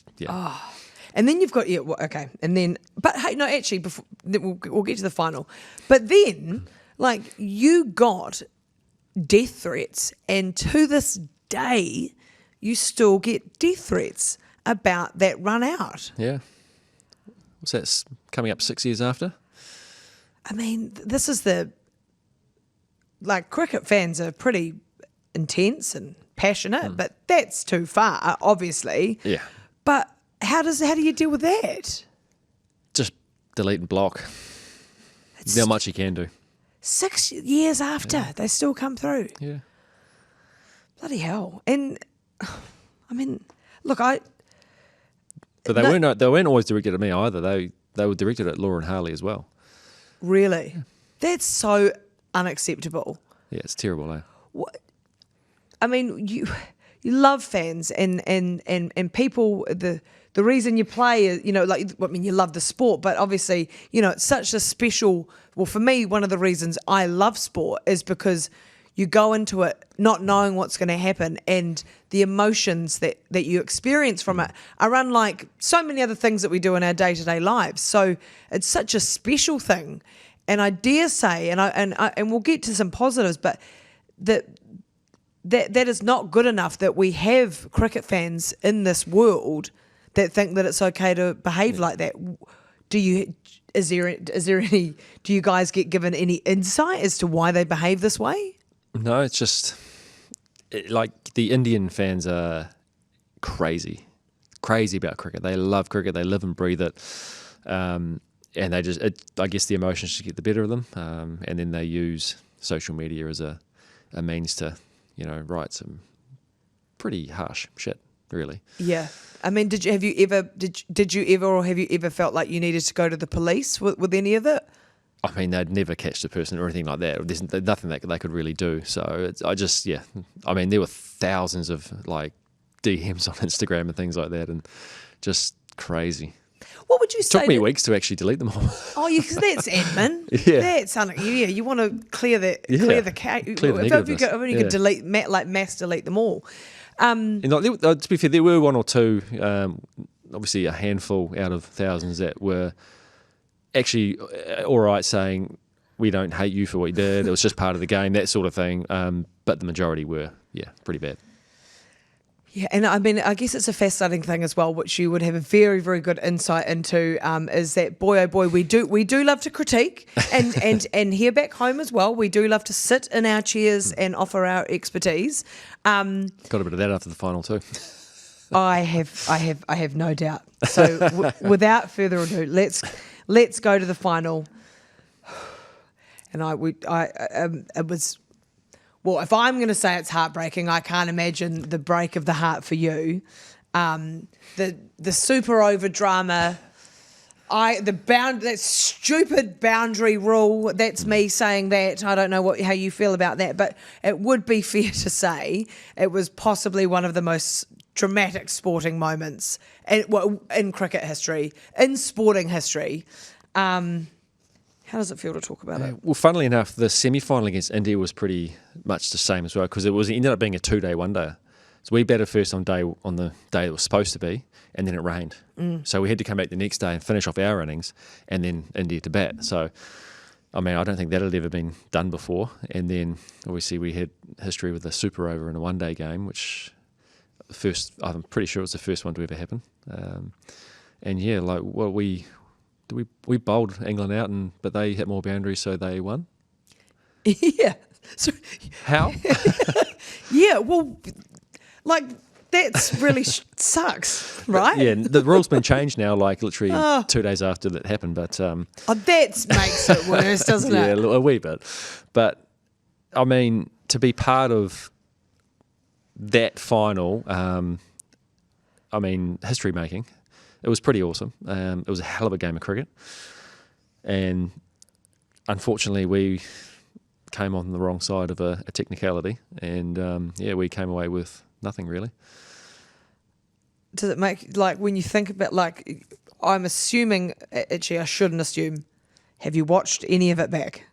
And then you've got okay. And then, but hey, no, actually, before we'll get to the final. But then, like, you got death threats, and to this day, you still get death threats about that run out. Yeah. What's that? Coming up 6 years after? I mean, this is cricket fans are pretty intense and passionate, but that's too far, obviously. Yeah. But how do you deal with that? Just delete and block. There's not much you can do. 6 years after, they still come through. Yeah. Bloody hell. And, I mean, look, But they weren't always directed at me either. They were directed at Laura and Harley as well. Really? Yeah. That's so unacceptable. Yeah, it's terrible, eh? What? I mean, you love fans and people. The reason you play is, you love the sport, but obviously, it's such a special. Well, for me, one of the reasons I love sport is because you go into it not knowing what's going to happen, and the emotions that you experience from it are unlike so many other things that we do in our day-to-day lives. So it's such a special thing, and I dare say, and we'll get to some positives, but that is not good enough that we have cricket fans in this world that think that it's okay to behave like that. Do you guys get given any insight as to why they behave this way? No, it's just like the Indian fans are crazy about cricket. They love cricket. They live and breathe it. And they just, I guess the emotions just get the better of them. And then they use social media as a means to, write some pretty harsh shit, really. Yeah. I mean, have you ever felt like you needed to go to the police with any of it? I mean, they'd never catch the person or anything like that. There's nothing that they could really do. So I mean, there were thousands of like DMs on Instagram and things like that, and just crazy. What would you say? It took me weeks to actually delete them all. Oh, because that's admin. Yeah, that's you want to clear the if you could delete mass delete them all. To be fair, there were one or two, obviously a handful out of thousands that were actually all right, saying we don't hate you for what you did. It was just part of the game, that sort of thing. But the majority were, pretty bad. Yeah, and I mean, I guess it's a fascinating thing as well, which you would have a very, very good insight into. Is that boy, oh boy, we do love to critique, and here back home as well, we do love to sit in our chairs and offer our expertise. Got a bit of that after the final too. I have no doubt. So without further ado, let's go to the final. And it was. Well, if I'm going to say it's heartbreaking, I can't imagine the break of the heart for you. The super over drama, that stupid boundary rule. That's me saying that. I don't know how you feel about that, but it would be fair to say it was possibly one of the most dramatic sporting moments in cricket history, in sporting history. How does it feel to talk about it? Well, funnily enough, the semi-final against India was pretty much the same as well because it ended up being a 2-day one-day. So we batted first on the day it was supposed to be, and then it rained. So we had to come back the next day and finish off our innings, and then India to bat. So, I mean, I don't think that had ever been done before. And then, obviously, we had history with a super over in a one-day game, which I'm pretty sure it was the first one to ever happen. And yeah, like we bowled England out, but they hit more boundaries, so they won. Yeah. So how? Yeah. Well, like that's really sucks, right? Yeah. The rule's been changed now, like literally 2 days after that happened. But that makes it worse, doesn't it? Yeah, a wee bit. But I mean, to be part of that final, I mean, history making. It was pretty awesome. It was a hell of a game of cricket. And unfortunately, we came on the wrong side of a technicality. And, we came away with nothing, really. Does it make, like, when you think about, like, I'm assuming, actually, I shouldn't assume, have you watched any of it back?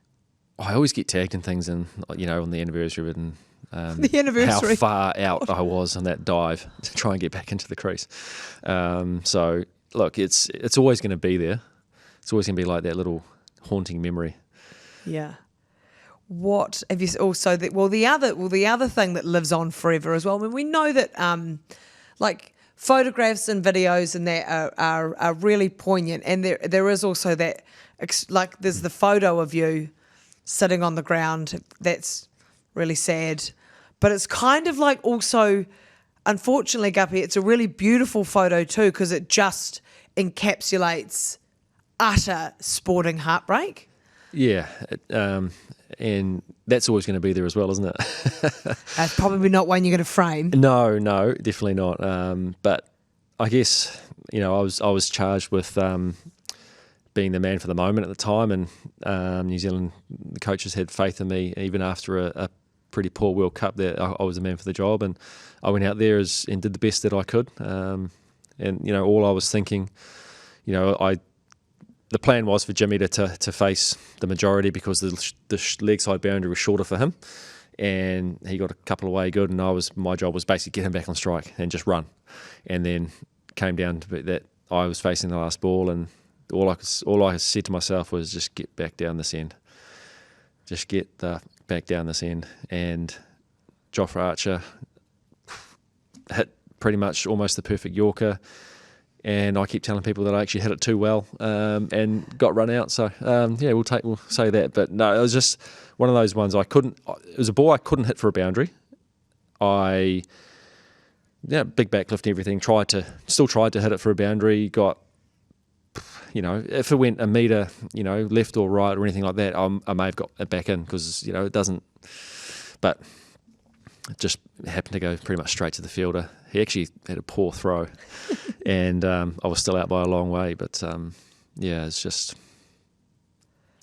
I always get tagged in things on the anniversary of it and the anniversary. how far out I was on that dive to try and get back into the crease. So look, it's always going to be there. It's always going to be like that little haunting memory. Yeah. What have you also? The other thing that lives on forever as well. I mean, we know that like photographs and videos and that are really poignant, and there is also that like there's the photo of you sitting on the ground. That's really sad. But it's kind of like also, unfortunately, Guppy, it's a really beautiful photo too because it just encapsulates utter sporting heartbreak. Yeah, and that's always going to be there as well, isn't it? That's probably not one you're going to frame. No, definitely not. But I guess I was charged with being the man for the moment at the time, and New Zealand the coaches had faith in me even after a pretty poor World Cup. That I was the man for the job, and I went out there and did the best that I could. And all I was thinking, the plan was for Jimmy to face the majority because the leg side boundary was shorter for him, and he got a couple away good. And my job was basically get him back on strike and just run, and then came down to that I was facing the last ball, and all I said to myself was just get back down this end, just get back down this end. And Jofra Archer hit pretty much almost the perfect Yorker, and I keep telling people that I actually hit it too well and got run out. So we'll say that. But no, it was just one of those ones it was a ball I couldn't hit for a boundary. Big backlift and everything. Still tried to hit it for a boundary. Got, if it went a metre, left or right or anything like that, I may have got it back in because, it doesn't. But it just happened to go pretty much straight to the fielder. He actually had a poor throw, and I was still out by a long way. But it's just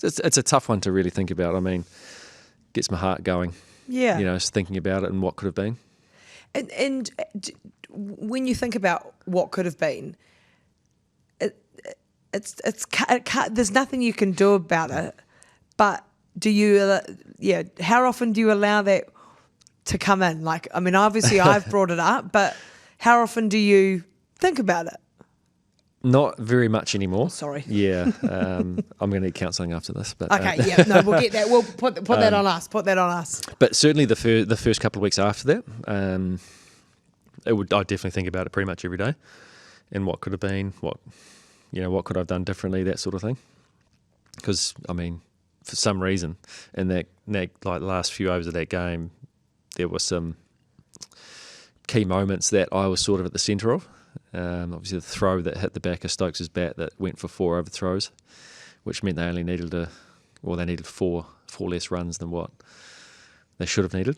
it's a tough one to really think about. I mean, gets my heart going. Yeah, just thinking about it and what could have been. And when you think about what could have been, there's nothing you can do about it. But how often do you allow that to come in? Like, I mean, obviously I've brought it up, but how often do you think about it? Not very much anymore. Sorry. Yeah, I'm going to need counselling after this. But okay, we'll get that. We'll put that on us. Put that on us. But certainly the first couple of weeks after that, I definitely think about it pretty much every day, and what could have been, what could I have done differently, that sort of thing. Because I mean, for some reason, in that like the last few overs of that game, there were some key moments that I was sort of at the centre of. Obviously, the throw that hit the back of Stokes' bat that went for 4 overthrows, which meant they only needed they needed four less runs than what they should have needed.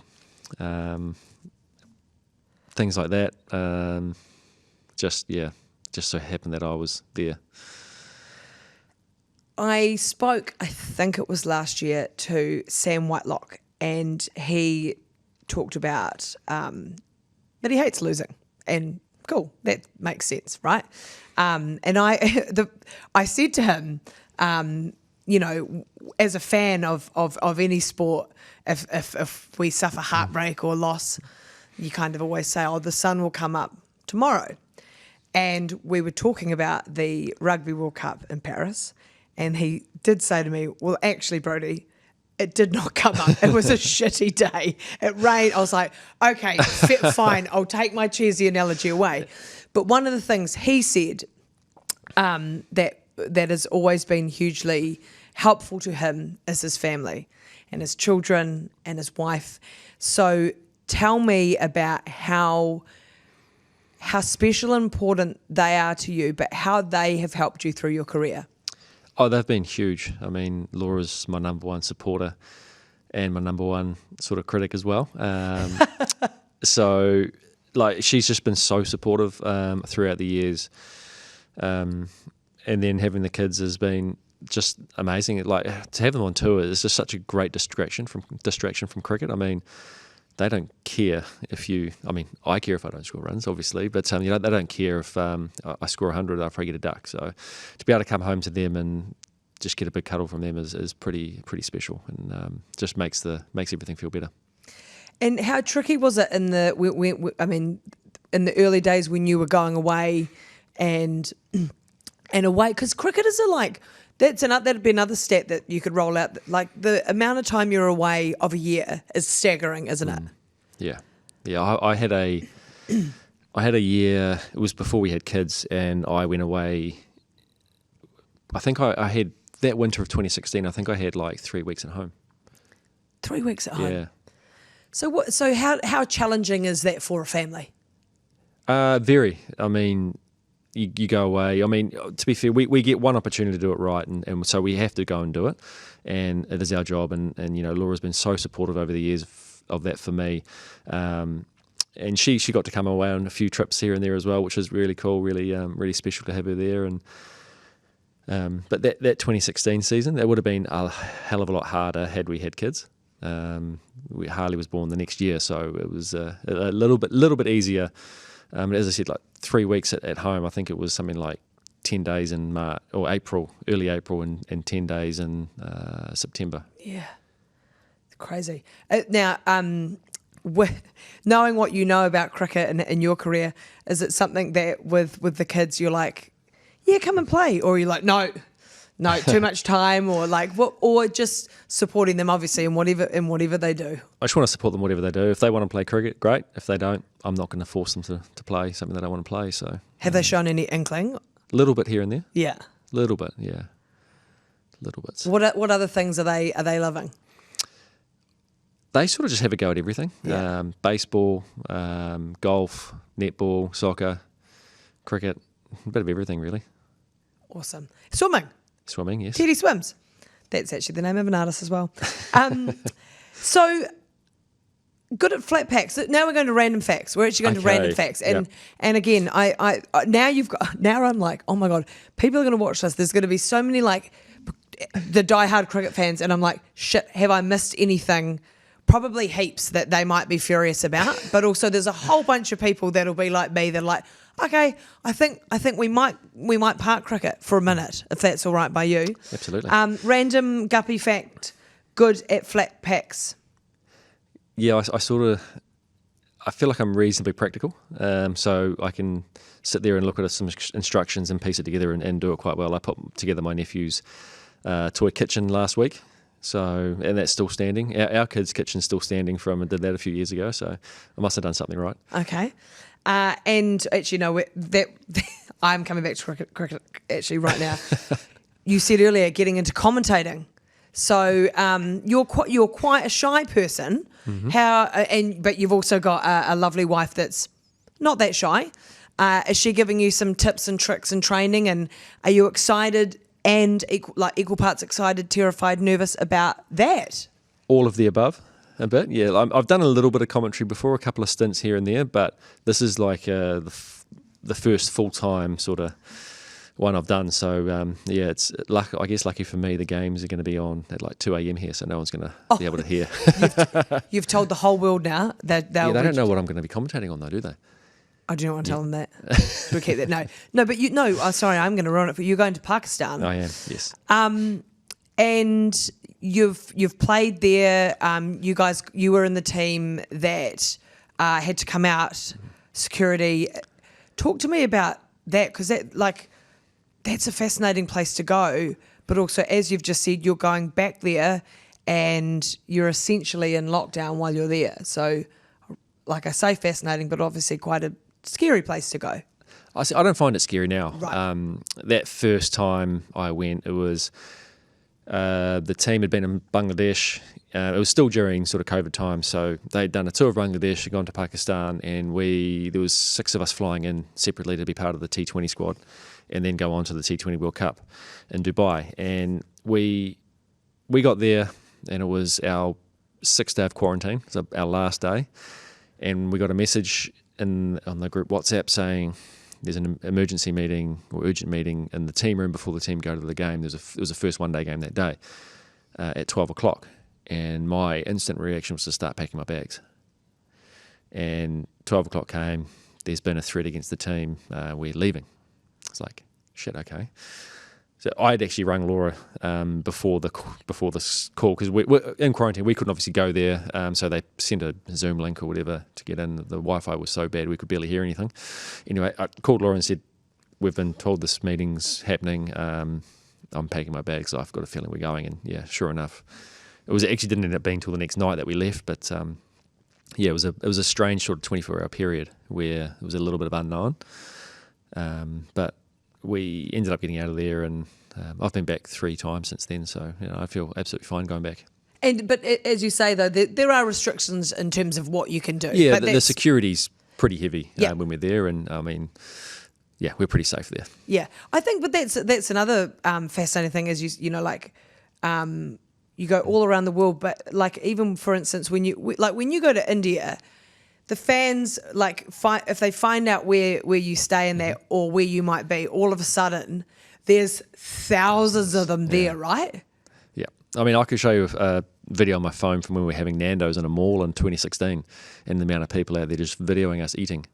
Things like that. Just so happened that I was there. I spoke, I think it was last year, to Sam Whitelock, and he talked about that he hates losing. And cool, that makes sense, right? And I said to him, as a fan of any sport, if we suffer heartbreak or loss, you kind of always say, the sun will come up tomorrow. And we were talking about the Rugby World Cup in Paris, and he did say to me, well, actually, Brodie, it did not come up. It was a shitty day. It rained. I was like, okay, fine, I'll take my cheesy analogy away. But one of the things he said that has always been hugely helpful to him is his family and his children and his wife. So tell me about how special and important they are to you, but how they have helped you through your career. Oh, they've been huge. I mean, Laura's my number one supporter and my number one sort of critic as well. So, like, she's just been so supportive throughout the years. And then having the kids has been just amazing. Like, to have them on tour is just such a great distraction from cricket. I mean, they don't care if I care if I don't score runs, obviously, but they don't care if I score 100 after I get a duck. So to be able to come home to them and just get a big cuddle from them is pretty special, and just makes everything feel better. And how tricky was it in the early days when you were going away and away? Because cricketers are like, that'd be another stat that you could roll out. Like, the amount of time you're away of a year is staggering, isn't it? Yeah. I had a year. It was before we had kids, and I went away. I think I had that winter of 2016. I think I had like 3 weeks at home. 3 weeks at home. Yeah. So how challenging is that for a family? Very. I mean, you go away. I mean, to be fair, we get one opportunity to do it right, and so we have to go and do it, and it is our job. And Laura's been so supportive over the years of that for me, and she got to come away on a few trips here and there as well, which is really cool, really special to have her there. And but that 2016 season, that would have been a hell of a lot harder had we had kids. Harley was born the next year, so it was a little bit easier. As I said, like 3 weeks at home. I think it was something like 10 days in March or April, early April, and 10 days in September. Yeah, it's crazy. Now, knowing what you know about cricket in your career, is it something that with the kids you're like, yeah, come and play, or you're like, no, too much time, or like what, or just supporting them obviously in whatever they do? I just want to support them whatever they do. If they want to play cricket, great. If they don't, I'm not going to force them to play something they don't want to play. So have they shown any inkling? A little bit here and there. Yeah. Little bit, yeah. Little bits. What other things are they loving? They sort of just have a go at everything. Yeah. Baseball, golf, netball, soccer, cricket, a bit of everything really. Awesome. Swimming, yes. Teddy swims. That's actually the name of an artist as well. So good at flat packs. Now we're going to random facts. We're actually going to random facts. And again, I now I'm like, oh my God, people are going to watch this. There's going to be so many like the diehard cricket fans, and I'm like, shit, have I missed anything? Probably heaps that they might be furious about, but also there's a whole bunch of people that'll be like me. They're like, okay, I think we might park cricket for a minute, if that's all right by you. Absolutely. Random guppy fact: good at flat packs. Yeah, I feel like I'm reasonably practical, so I can sit there and look at some instructions and piece it together and do it quite well. I put together my nephew's toy kitchen last week, So, and that's still standing. Our kids' kitchen's still standing from, and did that a few years ago. So I must have done something right. Okay. And actually, no, that I'm coming back to cricket actually right now. You said earlier getting into commentating. So you're quite a shy person. But you've also got a lovely wife that's not that shy. Is she giving you some tips and tricks and training? And are you excited and equal parts excited, terrified, nervous about that? All of the above, a bit. Yeah, I've done a little bit of commentary before, a couple of stints here and there, but this is like the first full-time sort of one I've done. So it's I guess lucky for me, the games are going to be on at like 2 a.m. here, so no one's going to be able to hear. You've told the whole world now that they don't know what I'm going to be commentating on, though, do they? I do not want to tell them that. Should we keep that? No. But sorry, I'm going to ruin it for you. You're going to Pakistan. I am. Yes. And you've played there. You were in the team that had to come out. Security. Talk to me about that, because that's a fascinating place to go. But also, as you've just said, you're going back there, and you're essentially in lockdown while you're there. So, like I say, fascinating, but obviously quite a scary place to go. I don't find it scary now. Right. That first time I went, it was the team had been in Bangladesh. It was still during sort of COVID time, so they'd done a tour of Bangladesh, had gone to Pakistan, and there was 6 of us flying in separately to be part of the T20 squad, and then go on to the T20 World Cup in Dubai. And we got there, and it was our 6th day of quarantine, so our last day, and we got a message on the group WhatsApp saying there's an emergency meeting or urgent meeting in the team room before the team go to the game. It was a first one-day game that day at 12 o'clock. And my instant reaction was to start packing my bags. And 12 o'clock came, there's been a threat against the team, we're leaving. It's like, shit, okay. So I had actually rung Laura before this call, because we're in quarantine. We couldn't obviously go there, so they sent a Zoom link or whatever to get in. The Wi-Fi was so bad we could barely hear anything. Anyway, I called Laura and said, we've been told this meeting's happening. I'm packing my bags. So I've got a feeling we're going. And yeah, sure enough, it actually didn't end up being till the next night that we left. But it was a strange sort of 24-hour period where it was a little bit of unknown. But we ended up getting out of there, and I've been back 3 times since then, so I feel absolutely fine going back. But as you say, though, there are restrictions in terms of what you can do. Yeah, but the security's pretty heavy Yeah. when we're there, and I mean, yeah, we're pretty safe there. Yeah, I think, but that's another fascinating thing is you go all around the world, but like even for instance when you go to India, the fans if they find out where you stay in that or where you might be, all of a sudden there's thousands of them there, right? Yeah, I mean I could show you a video on my phone from when we were having Nando's in a mall in 2016, and the amount of people out there just videoing us eating.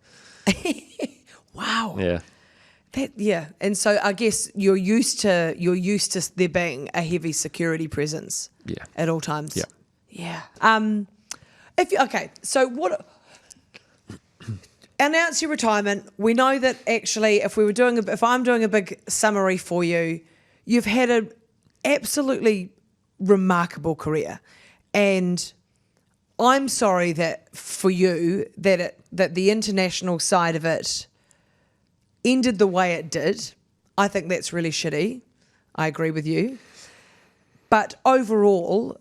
Wow. Yeah. And so I guess you're used to there being a heavy security presence. Yeah. At all times. Yeah. So what? Announce your retirement. We know that actually, if I'm doing a big summary for you, you've had an absolutely remarkable career, and I'm sorry that for you that the international side of it ended the way it did. I think that's really shitty. I agree with you. But overall,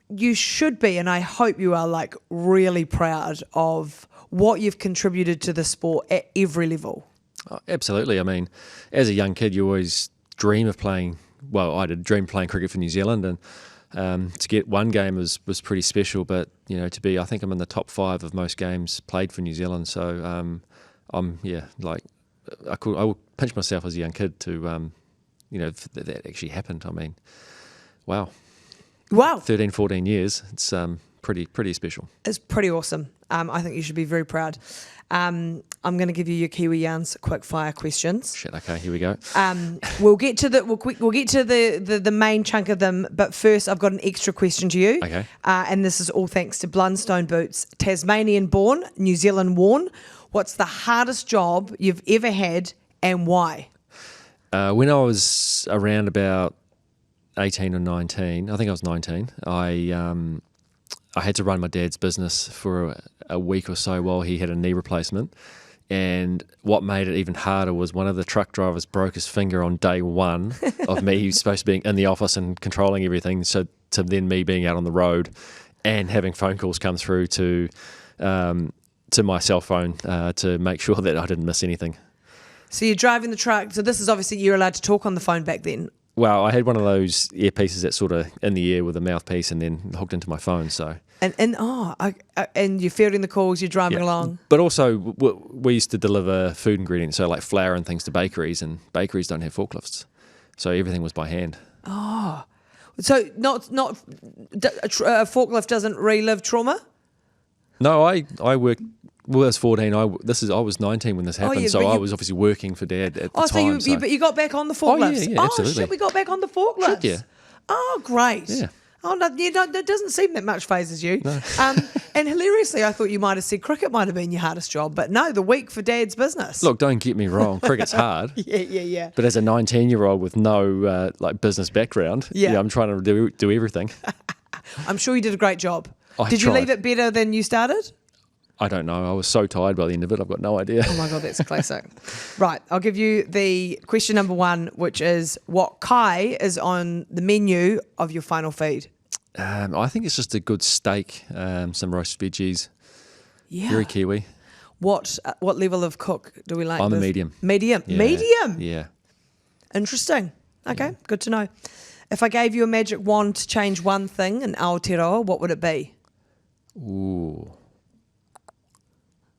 you should be, and I hope you are, really proud of what you've contributed to the sport at every level. Oh, absolutely. I mean, as a young kid, you always dream of playing. Well, I did dream playing cricket for New Zealand, and to get one game was pretty special. But to be, I think I'm in the top 5 of most games played for New Zealand. So I would pinch myself as a young kid to, that actually happened. I mean, wow. 13, 14 years. It's pretty special. It's pretty awesome. I think you should be very proud. I'm going to give you your Kiwi Yarns quick fire questions. Shit. Okay, here we go. We'll get to the main chunk of them, but first I've got an extra question to you. Okay. And this is all thanks to Blundstone boots, Tasmanian born, New Zealand worn. What's the hardest job you've ever had, and why? When I was around about 18 or 19, I think I was 19, I had to run my dad's business for a week or so while he had a knee replacement. And what made it even harder was one of the truck drivers broke his finger on day one of me. He was supposed to be in the office and controlling everything. So to then me being out on the road and having phone calls come through to my cell phone to make sure that I didn't miss anything. So you're driving the truck. So this is obviously you're allowed to talk on the phone back then. Well, I had one of those earpieces that's sort of in the air with a mouthpiece and then hooked into my phone. So and you're fielding the calls. You're driving along. But also, we used to deliver food ingredients, so like flour and things to bakeries, and bakeries don't have forklifts, so everything was by hand. Oh, so not a forklift doesn't relive trauma. No, I worked. Well, I was 14. I was 19 when this happened, I was obviously working for Dad at the time. But you got back on the forklifts. Yeah, absolutely. Oh shit, we got back on the forklifts. Shit, yeah. Oh, great. Yeah. Oh no, that doesn't seem that much phases you. No. And hilariously, I thought you might have said cricket might have been your hardest job, but no, the week for Dad's business. Look, don't get me wrong, cricket's hard. Yeah. But as a 19-year-old with no business background, I'm trying to do everything. I'm sure you did a great job. Did you leave it better than you started? I don't know. I was so tired by the end of it. I've got no idea. Oh my God, that's a classic. Right, I'll give you the question number 1, which is what kai is on the menu of your final feed? I think it's just a good steak, some roast veggies. Yeah. Very Kiwi. What level of cook do we like? I'm a medium. Medium? Yeah. Medium? Yeah. Interesting. Okay, good to know. If I gave you a magic wand to change one thing in Aotearoa, what would it be? Ooh.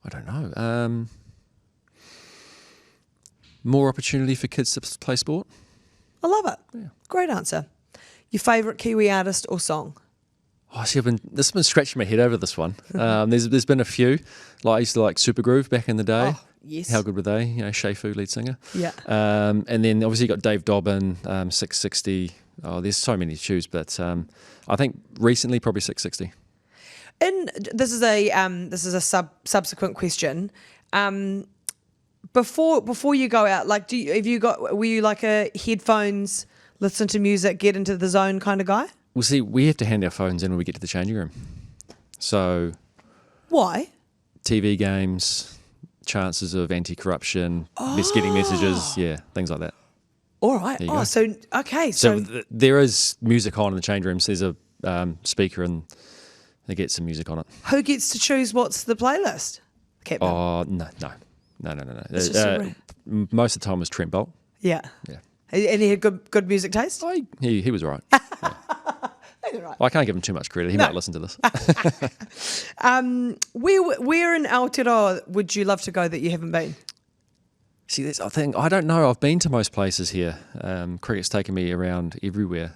I don't know. More opportunity for kids to play sport. I love it. Yeah. Great answer. Your favourite Kiwi artist or song? Oh, see, this has been scratching my head over this one. There's been a few. Like I used to like Supergroove back in the day. Oh, yes. How good were they? You know, Shea Fu, lead singer. Yeah. And then obviously you got Dave Dobbin, 660. Oh, there's so many to choose, but I think recently probably 660. And this is a subsequent question. Before you go out, like, were you like a headphones, listen to music, get into the zone kind of guy? Well, see, we have to hand our phones in when we get to the changing room. So, why? TV games, chances of anti-corruption, getting messages, things like that. All right. Go. So okay. So there is music on in the change rooms. There's a speaker and they get some music on it. Who gets to choose what's the playlist? Captain. Oh, no. It's just most of the time was Trent Bolt. Yeah. Yeah. And he had good music taste? He was all right. Yeah. He's all right. I can't give him too much credit. He might listen to this. Where in Aotearoa would you love to go that you haven't been? See, that's a thing. I don't know. I've been to most places here. Cricket's taken me around everywhere.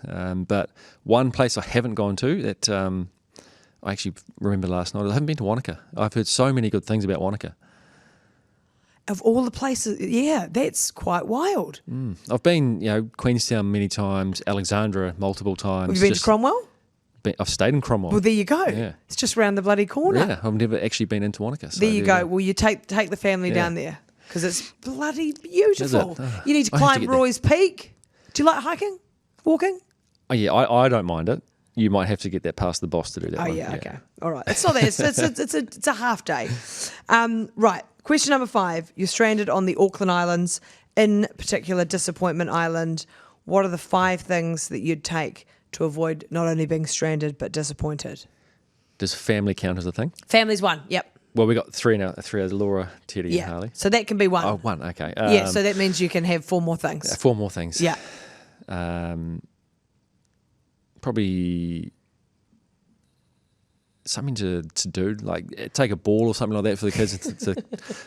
But one place I haven't gone to that I actually remember last night, I haven't been to Wanaka. I've heard so many good things about Wanaka. Of all the places, yeah, that's quite wild. I've been, Queenstown many times, Alexandra multiple times. Have you been to Cromwell? I've stayed in Cromwell. Well, there you go. Yeah. It's just round the bloody corner. Yeah, I've never actually been into Wanaka. So there you go. Well, you take the family down there because it's bloody beautiful. Is it? Oh, you need to I have to climb get there. Roy's Peak. Do you like hiking? Walking? Oh, yeah, I don't mind it. You might have to get that past the boss to do that. Oh, one. yeah, okay. All right. It's not that. It's a half day. Right. Question number 5. You're stranded on the Auckland Islands, in particular Disappointment Island. What are the 5 things that you'd take to avoid not only being stranded but disappointed? Does family count as a thing? Family's 1. Yep. Well, we got 3 now. 3 Laura, Teddy, and Harley. So that can be 1. Oh, 1. Okay. Yeah. So that means you can have 4 more things. 4 more things. Yeah. Probably something to do, like take a ball or something like that for the kids.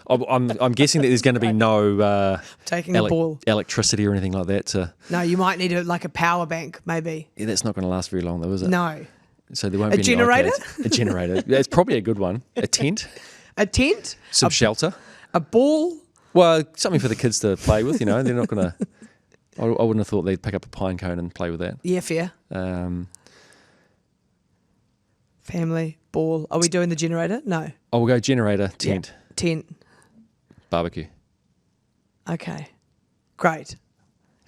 I'm guessing that there's going to be no taking a ball, electricity or anything like that. No, you might need like a power bank, maybe. Yeah, that's not going to last very long, though, is it? No. So there won't be generator. A generator. That's probably a good one. A tent. A tent. Some shelter. A ball. Well, something for the kids to play with. They're not going to. I wouldn't have thought they'd pick up a pine cone and play with that. Yeah, fair. Family, ball. Are we doing the generator? No. Oh, we'll go generator, tent. Yeah. Tent. Barbecue. Okay. Great.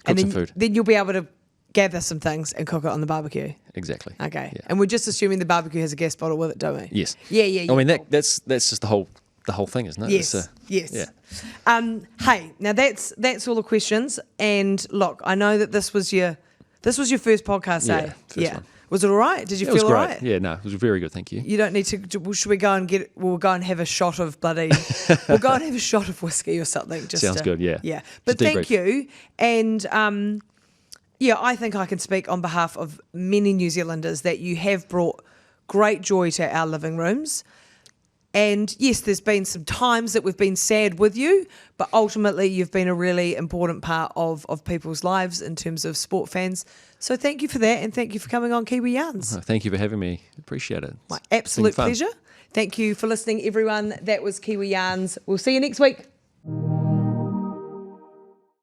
Cook some food. Then you'll be able to gather some things and cook it on the barbecue. Exactly. Okay. Yeah. And we're just assuming the barbecue has a gas bottle with it, don't we? Yes. Yeah. I mean, cool. that's just the whole thing, isn't it? Yes. Yes. Yeah. Hey, now that's all the questions. And look, I know that this was your first podcast, Yeah, eh? first one. Was it all right? Did you It was feel all great. right? Yeah, no, it was very good. Thank you. You don't need to. Should we go and we'll go and have a shot of bloody. We'll go and have a shot of whiskey or something. Sounds good. Yeah. Yeah. But Just thank debrief. you. And yeah, I think I can speak on behalf of many New Zealanders that you have brought great joy to our living rooms. And yes, there's been some times that we've been sad with you, but ultimately you've been a really important part of people's lives in terms of sport fans. So thank you for that, and thank you for coming on Kiwi Yarns. Oh, thank you for having me. Appreciate it. My It's been absolute fun. pleasure. Thank you for listening, everyone. That was Kiwi Yarns. We'll see you next week.